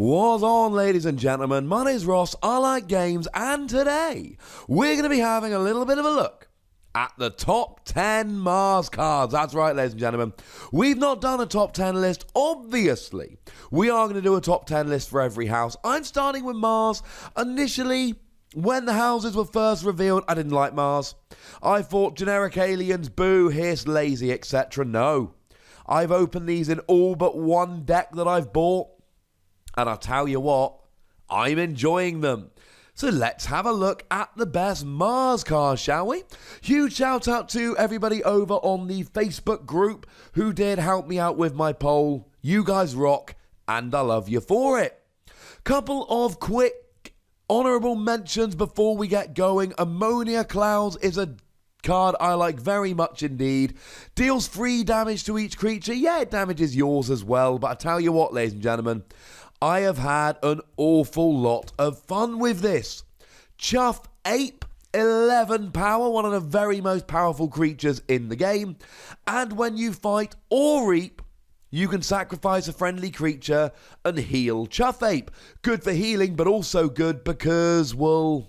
What's on, ladies and gentlemen? My name's Ross, I like games, and today we're going to be having a little bit of a look at the top 10 Mars cards. That's right, ladies and gentlemen. We've not done a top 10 list, obviously. We are going to do a top 10 list for every house. I'm starting with Mars. Initially, when the houses were first revealed, I didn't like Mars. I thought generic aliens, boo, hiss, lazy, etc. No. I've opened these in all but one deck that I've bought. And I'll tell you what, I'm enjoying them. So let's have a look at the best Mars cards, shall we? Huge shout out to everybody over on the Facebook group who did help me out with my poll. You guys rock, and I love you for it. Couple of quick honourable mentions before we get going. Ammonia Clouds is a card I like very much indeed. Deals 3 damage to each creature. Yeah, it damages yours as well, but I tell you what, ladies and gentlemen, I have had an awful lot of fun with this. Chuff Ape, 11 power, one of the very most powerful creatures in the game. And when you fight or reap, you can sacrifice a friendly creature and heal Chuff Ape. Good for healing, but also good because, well,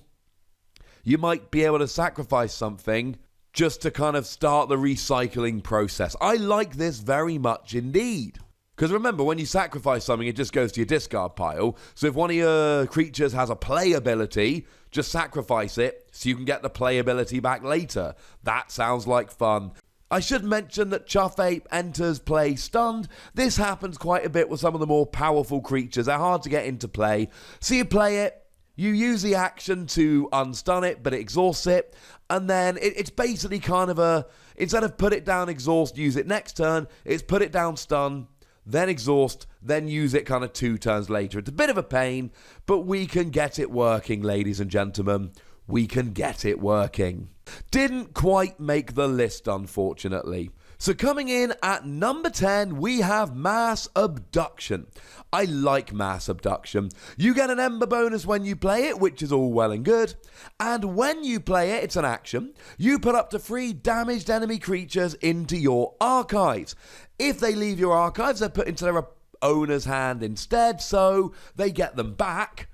you might be able to sacrifice something just to kind of start the recycling process. I like this very much indeed. Because remember, when you sacrifice something, it just goes to your discard pile. So if one of your creatures has a play ability, just sacrifice it so you can get the play ability back later. That sounds like fun. I should mention that Chuff Ape enters play stunned. This happens quite a bit with some of the more powerful creatures. They're hard to get into play. So you play it, you use the action to unstun it, but it exhausts it. And then it's basically kind of a, instead of put it down, exhaust, use it next turn, it's put it down, stun, then exhaust, then use it kind of 2 turns later. It's a bit of a pain, but we can get it working, ladies and gentlemen. We can get it working. Didn't quite make the list, unfortunately. So coming in at number 10, we have Mass Abduction. I like Mass Abduction. You get an Ember bonus when you play it, which is all well and good. And when you play it, it's an action. You put up to 3 damaged enemy creatures into your archives. If they leave your archives, they're put into their owner's hand instead, so they get them back.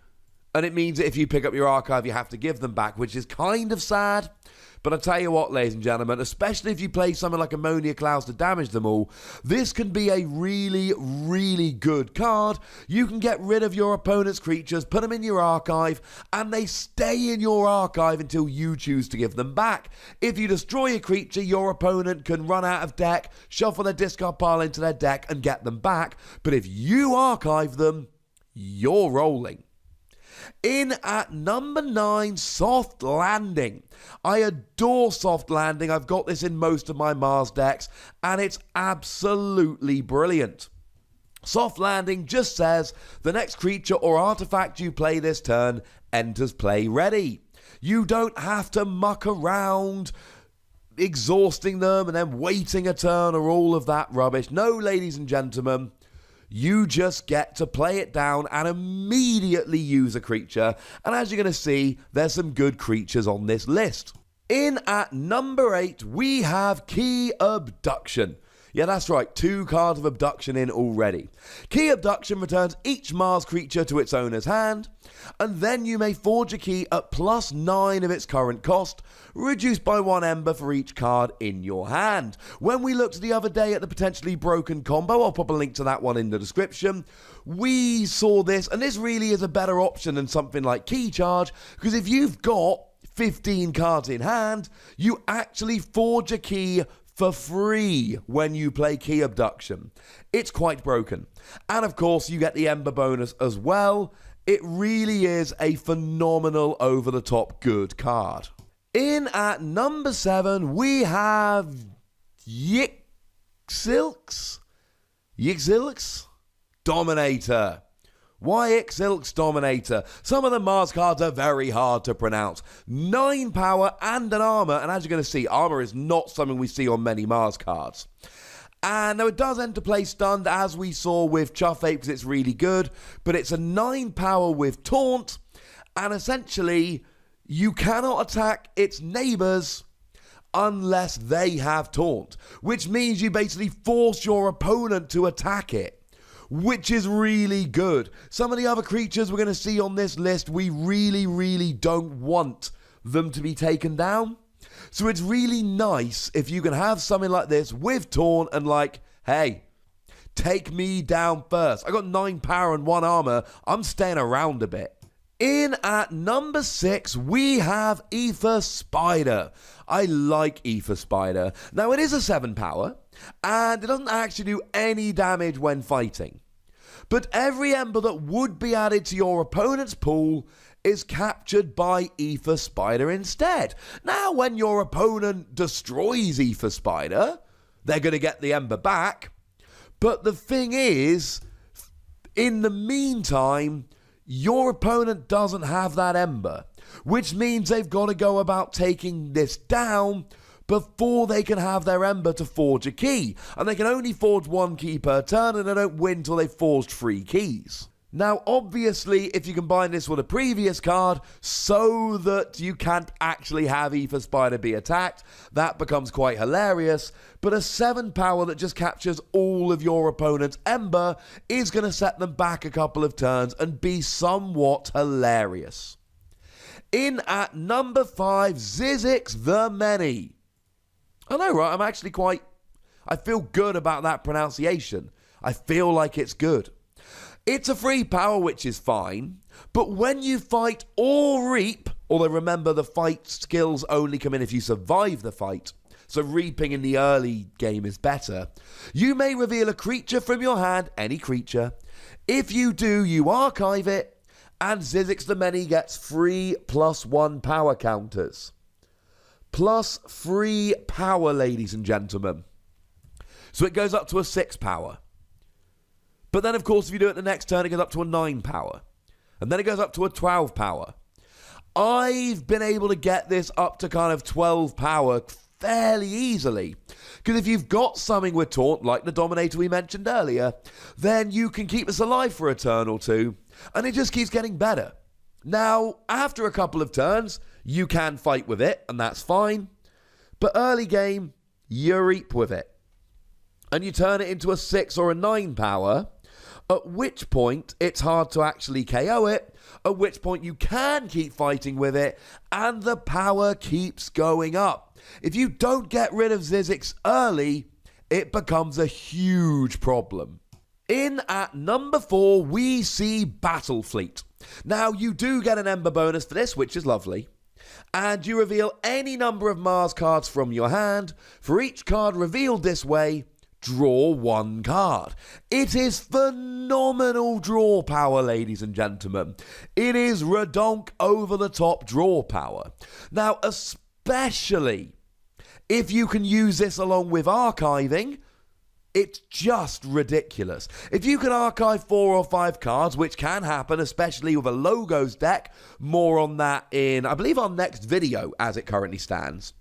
And it means that if you pick up your archive, you have to give them back, which is kind of sad. But I'll tell you what, ladies and gentlemen, especially if you play something like Ammonia Clouds to damage them all, this can be a really, really good card. You can get rid of your opponent's creatures, put them in your archive, and they stay in your archive until you choose to give them back. If you destroy a creature, your opponent can run out of deck, shuffle their discard pile into their deck, and get them back. But if you archive them, you're rolling. In at number 9, Soft Landing. I adore Soft Landing. I've got this in most of my Mars decks, and it's absolutely brilliant. Soft Landing just says the next creature or artifact you play this turn enters play ready. You don't have to muck around exhausting them and then waiting a turn or all of that rubbish. No, ladies and gentlemen. You just get to play it down and immediately use a creature. And as you're going to see, there's some good creatures on this list. In at number 8, we have Key Abduction. Yeah, that's right, 2 cards of Abduction in already. Key Abduction returns each Mars creature to its owner's hand, and then you may forge a key at +9 of its current cost, reduced by 1 ember for each card in your hand. When we looked the other day at the potentially broken combo, I'll pop a link to that one in the description, we saw this, and this really is a better option than something like Key Charge, because if you've got 15 cards in hand, you actually forge a key for free when you play Key Abduction. It's quite broken. And of course, you get the Ember bonus as well. It really is a phenomenal over-the-top good card. In at number 7, we have Yxilx? Dominator. Why Yxilx Dominator? Some of the Mars cards are very hard to pronounce. 9 power and an armor, and as you're going to see, armor is not something we see on many Mars cards. And though it does enter play stunned, as we saw with Chuff Ape, because it's really good, but it's a 9 power with Taunt, and essentially, you cannot attack its neighbors unless they have Taunt, which means you basically force your opponent to attack it. which is really good. Some of the other creatures we're going to see on this list, we really don't want them to be taken down. So it's really nice if you can have something like this with Taunt and like, hey, take me down first. I got 9 power and 1 armor. I'm staying around a bit. In at number 6, we have Aether Spider. I like Aether Spider. Now, it is a 7 power, and it doesn't actually do any damage when fighting. But every ember that would be added to your opponent's pool is captured by Aether Spider instead. Now, when your opponent destroys Aether Spider, they're going to get the ember back. But the thing is, in the meantime, your opponent doesn't have that ember, which means they've got to go about taking this down before they can have their ember to forge a key. And they can only forge 1 key per turn, and they don't win till they've forged 3 keys. Now, obviously, if you combine this with a previous card so that you can't actually have Aether Spider be attacked, that becomes quite hilarious. But a 7 power that just captures all of your opponent's ember is going to set them back a couple of turns and be somewhat hilarious. In at number 5, Zyzzix the Many. I know, right? I feel good about that pronunciation. I feel like it's good. It's a free power, which is fine, but when you fight or reap, although remember the fight skills only come in if you survive the fight, so reaping in the early game is better, you may reveal a creature from your hand, any creature. If you do, you archive it, and Zyzzix the Many gets 3 +1 power counters. Plus 3 power, ladies and gentlemen. So it goes up to a 6 power. But then, of course, if you do it the next turn, it goes up to a 9 power. And then it goes up to a 12 power. I've been able to get this up to kind of 12 power fairly easily. Because if you've got something with Taunt, like the Dominator we mentioned earlier, then you can keep this alive for a turn or two, and it just keeps getting better. Now, after a couple of turns, you can fight with it, and that's fine. But early game, you reap with it. And you turn it into a 6 or a 9 power, at which point it's hard to actually KO it, at which point you can keep fighting with it, and the power keeps going up. If you don't get rid of Zyzzix early, it becomes a huge problem. In at number 4, we see Battle Fleet. Now, you do get an Ember bonus for this, which is lovely. And you reveal any number of Mars cards from your hand. For each card revealed this way, draw 1 card. It is phenomenal draw power, ladies and gentlemen. It is redonk over-the-top draw power. Now, especially if you can use this along with archiving, it's just ridiculous. If you can archive 4 or 5 cards, which can happen, especially with a logos deck, more on that in, I believe, our next video as it currently stands,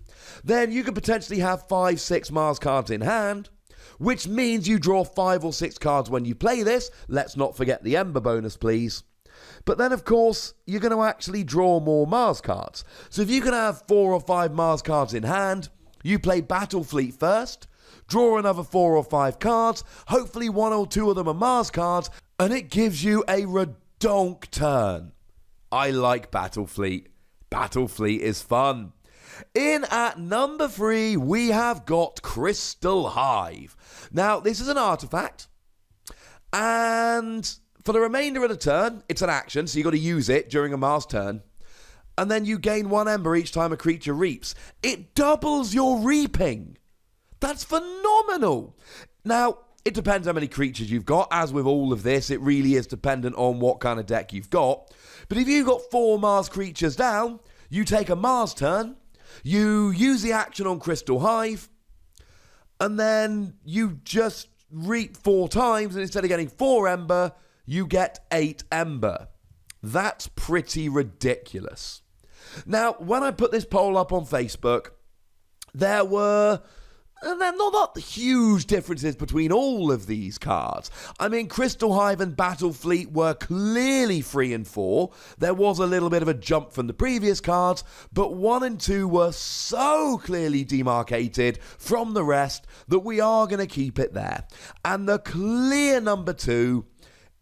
then you could potentially have 5, 6 Mars cards in hand, which means you draw 5 or 6 cards when you play this. Let's not forget the Ember bonus, please. But then, of course, you're going to actually draw more Mars cards. So if you can have 4 or 5 Mars cards in hand, you play Battle Fleet first, draw another 4 or 5 cards, hopefully 1 or 2 of them are Mars cards, and it gives you a redonk turn. I like Battle Fleet. Battle Fleet is fun. In at number 3, we have got Crystal Hive. Now, this is an artifact, and for the remainder of the turn, it's an action, so you've got to use it during a Mars turn, and then you gain 1 Ember each time a creature reaps. It doubles your reaping. That's phenomenal. Now, it depends how many creatures you've got. As with all of this, it really is dependent on what kind of deck you've got. But if you've got 4 Mars creatures down, you take a Mars turn, you use the action on Crystal Hive, and then you just reap 4 times, and instead of getting 4 Ember, you get 8 Ember. That's pretty ridiculous. Now, when I put this poll up on Facebook, there were And then not huge differences between all of these cards. I mean, Crystal Hive and Battle Fleet were clearly 3 and 4. There was a little bit of a jump from the previous cards, but 1 and 2 were so clearly demarcated from the rest that we are going to keep it there. And the clear number 2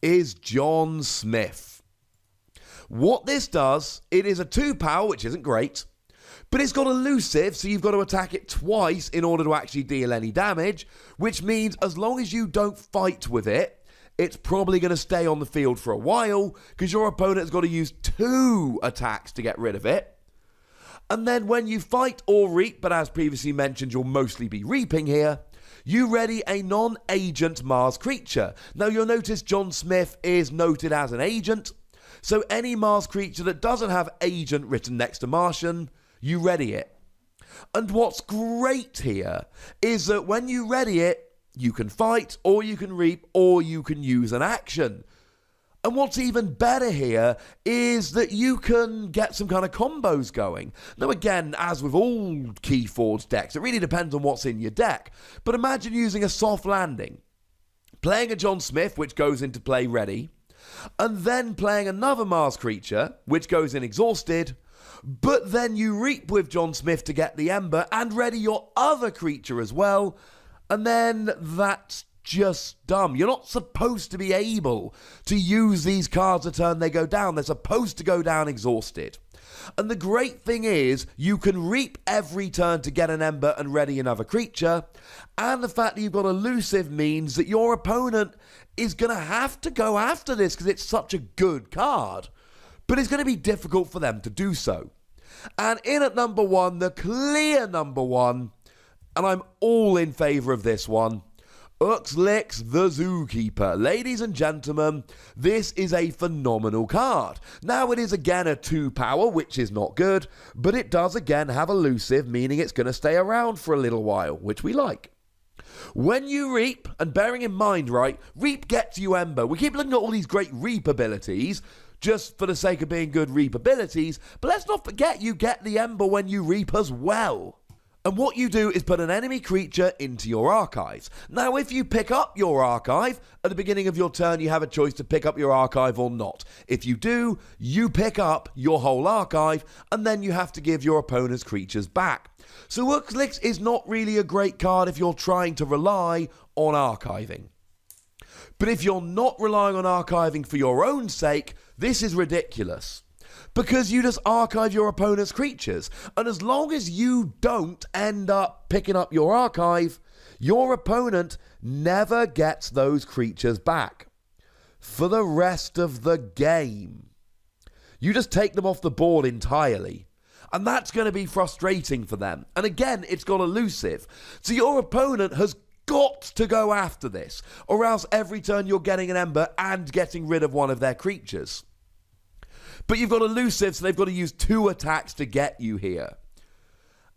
is John Smyth. What this does, it is a 2 power, which isn't great. But it's got elusive, so you've got to attack it twice in order to actually deal any damage, which means as long as you don't fight with it, it's probably going to stay on the field for a while, because your opponent has got to use 2 attacks to get rid of it. And then when you fight or reap, but as previously mentioned, you'll mostly be reaping here, you ready a non-agent Mars creature. Now you'll notice John Smyth is noted as an agent, so any Mars creature that doesn't have agent written next to Martian, you ready it. And what's great here is that when you ready it, you can fight, or you can reap, or you can use an action. And what's even better here is that you can get some kind of combos going. Now again, as with all Keyforge decks, it really depends on what's in your deck. But imagine using a soft landing, playing a John Smyth, which goes into play ready, and then playing another Mars creature, which goes in exhausted, but then you reap with John Smyth to get the Ember and ready your other creature as well, and then that's just dumb. You're not supposed to be able to use these cards a turn they go down. They're supposed to go down exhausted. And the great thing is, you can reap every turn to get an Ember and ready another creature, and the fact that you've got elusive means that your opponent is going to have to go after this because it's such a good card. But it's going to be difficult for them to do so. And in at number 1, the clear number 1, and I'm all in favour of this one, Uxlyx the Zookeeper. Ladies and gentlemen, this is a phenomenal card. Now it is again a 2 power, which is not good, but it does again have elusive, meaning it's going to stay around for a little while, which we like. When you reap, and bearing in mind, right, reap gets you Ember. We keep looking at all these great reap abilities, just for the sake of being good reap abilities, but let's not forget you get the Ember when you reap as well. And what you do is put an enemy creature into your archives. Now, if you pick up your archive, at the beginning of your turn, you have a choice to pick up your archive or not. If you do, you pick up your whole archive, and then you have to give your opponent's creatures back. So Uxlyx is not really a great card if you're trying to rely on archiving. But if you're not relying on archiving for your own sake, this is ridiculous. Because you just archive your opponent's creatures. And as long as you don't end up picking up your archive, your opponent never gets those creatures back for the rest of the game. You just take them off the board entirely. And that's going to be frustrating for them. And again, it's got elusive. So your opponent has got to go after this, or else every turn you're getting an Ember and getting rid of one of their creatures. But you've got elusive, so they've got to use 2 attacks to get you here.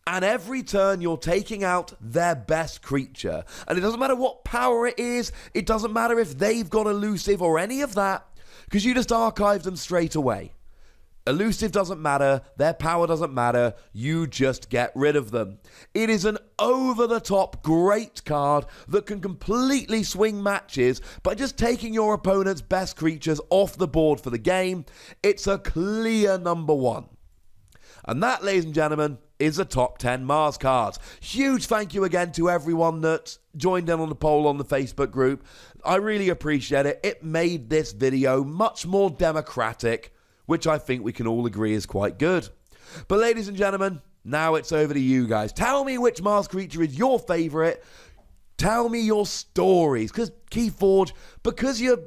And every turn you're taking out their best creature. And it doesn't matter what power it is, it doesn't matter if they've got elusive or any of that, because you just archive them straight away. Elusive doesn't matter, their power doesn't matter, you just get rid of them. It is an over-the-top great card that can completely swing matches by just taking your opponent's best creatures off the board for the game. It's a clear number 1. And that, ladies and gentlemen, is the top 10 Mars cards. Huge thank you again to everyone that joined in on the poll on the Facebook group. I really appreciate it. It made this video much more democratic, which I think we can all agree is quite good. But ladies and gentlemen, now it's over to you guys. Tell me which Mars creature is your favourite. Tell me your stories, because Keyforge, because you're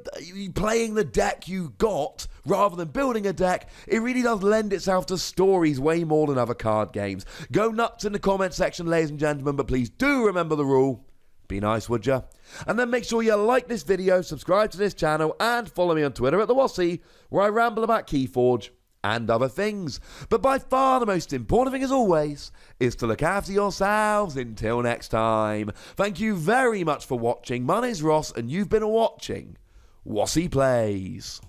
playing the deck you got rather than building a deck, it really does lend itself to stories way more than other card games. Go nuts in the comment section, ladies and gentlemen, but please do remember the rule. Be nice, would ya? And then make sure you like this video, subscribe to this channel, and follow me on Twitter at the Wossy, where I ramble about Keyforge and other things. But by far the most important thing, as always, is to look after yourselves until next time. Thank you very much for watching. My name's Ross, and you've been watching Wossy Plays.